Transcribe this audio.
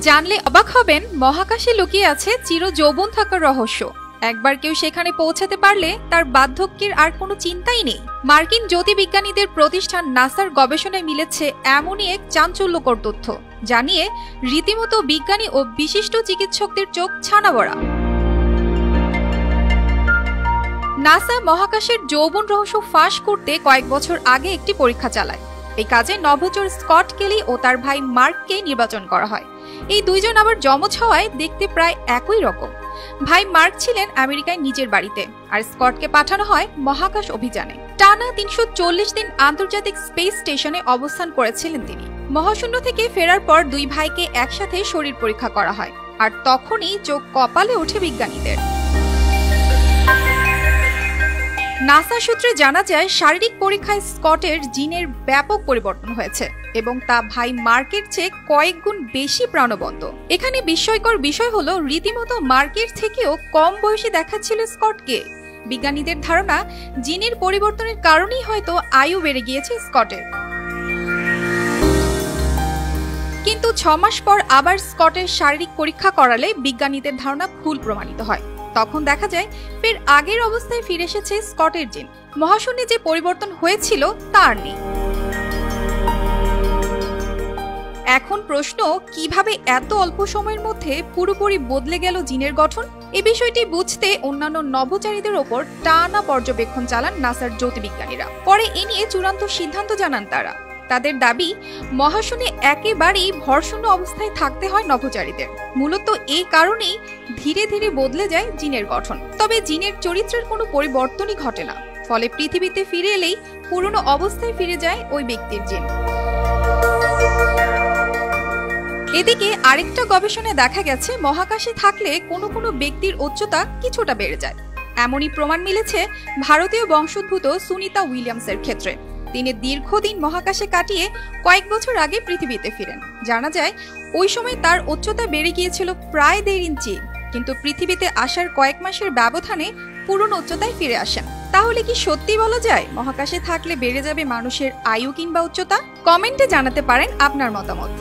জানলে অবাক হবেন, মহাকাশে লুকিয়ে আছে চির যৌবন থাকার রহস্য। একবার কেউ সেখানে পৌঁছাতে পারলে তার বার্ধক্যের আর কোনো চিন্তাই নেই। মার্কিন জ্যোতির্বিজ্ঞানীদের প্রতিষ্ঠান নাসার গবেষণায় মিলেছে এমনই এক চাঞ্চল্যকর তথ্য, জানিয়ে রীতিমতো বিজ্ঞানী ও বিশিষ্ট চিকিৎসকদের চোখ ছানাবড়া। নাসা মহাকাশের যৌবন রহস্য ফাঁস করতে কয়েক বছর আগে একটি পরীক্ষা চালায়। এই কাজে নভোচর স্কট কেলি ও তার ভাই মার্ককে নির্বাচন করা হয়। এই দুইজন আবার যমজ হওয়ায় দেখতে প্রায় একই রকম। ভাই মার্ক ছিলেন আমেরিকায় নিজের বাড়িতে, আর স্কটকে পাঠানো হয় মহাকাশ অভিযানে। টানা ৩৪০ দিন আন্তর্জাতিক স্পেস স্টেশনে অবস্থান করেছিলেন তিনি। মহাশূন্য থেকে ফেরার পর দুই ভাইকে একসাথে শরীর পরীক্ষা করা হয়, আর তখনই চোখ কপালে ওঠে বিজ্ঞানীদের। নাসা সূত্রে জানা যায়, শারীরিক পরীক্ষায় স্কটের জিনের ব্যাপক পরিবর্তন হয়েছে এবং তা ভাই মার্কের চেয়ে কয়েক গুণ বেশি প্রাণবন্ত। এখানে বিস্ময়কর বিষয় হলো, রীতিমতো মার্কের থেকেও কম বয়সী দেখাচ্ছিল স্কটকে। বিজ্ঞানীদের ধারণা, জিনের পরিবর্তনের কারণেই হয়তো আয়ু বেড়ে গিয়েছে স্কটের। কিন্তু ৬ মাস পর আবার স্কটের শারীরিক পরীক্ষা করালে বিজ্ঞানীদের ধারণা ভুল প্রমাণিত হয়। তখন দেখা যায় ফের আগের অবস্থায় ফিরে এসেছে স্কটের জিন। মহাশূন্যে যে পরিবর্তন হয়েছিল তার নেই। এখন প্রশ্ন, কিভাবে এত অল্প সময়ের মধ্যে পুরোপুরি বদলে গেল জিনের গঠন? এই বিষয়টি বুঝতে অন্যান্য নভোচারীদের ওপর টানা পর্যবেক্ষণ চালান নাসার জ্যোতির্বিজ্ঞানীরা। পরে এ নিয়ে চূড়ান্ত সিদ্ধান্ত জানান তারা। তাদের দাবি, মহাশূন্যে একেবারেই ভরশূন্য অবস্থায় থাকতে হয় নভোচারীদের। মূলত এই কারণেই ধীরে ধীরে বদলে যায় জিনের গঠন। তবে জিনের চরিত্রের কোনো পরিবর্তনই ঘটে না, ফলে পৃথিবীতে ফিরে এলেই পুরনো অবস্থায় ফিরে যায় ওই ব্যক্তির জিন। এদিকে আরেকটা গবেষণায় দেখা গেছে, মহাকাশে থাকলে কোনো কোনো ব্যক্তির উচ্চতা কিছুটা বেড়ে যায়। এমনই প্রমাণ মিলেছে ভারতীয় বংশোদ্ভূত সুনিতা উইলিয়ামসের ক্ষেত্রে। তিনি দীর্ঘদিন মহাকাশে কাটিয়ে কয়েক বছর আগে পৃথিবীতে ফিরেন। জানা যায়, ওই সময় তার উচ্চতা বেড়ে গিয়েছিল প্রায় ১.৫ ইঞ্চি, কিন্তু পৃথিবীতে আসার কয়েক মাসের ব্যবধানে পুরনো উচ্চতায় ফিরে আসেন। তাহলে কি সত্যি বলা যায়, মহাকাশে থাকলে বেড়ে যাবে মানুষের আয়ু কিংবা উচ্চতা? কমেন্টে জানাতে পারেন আপনার মতামত।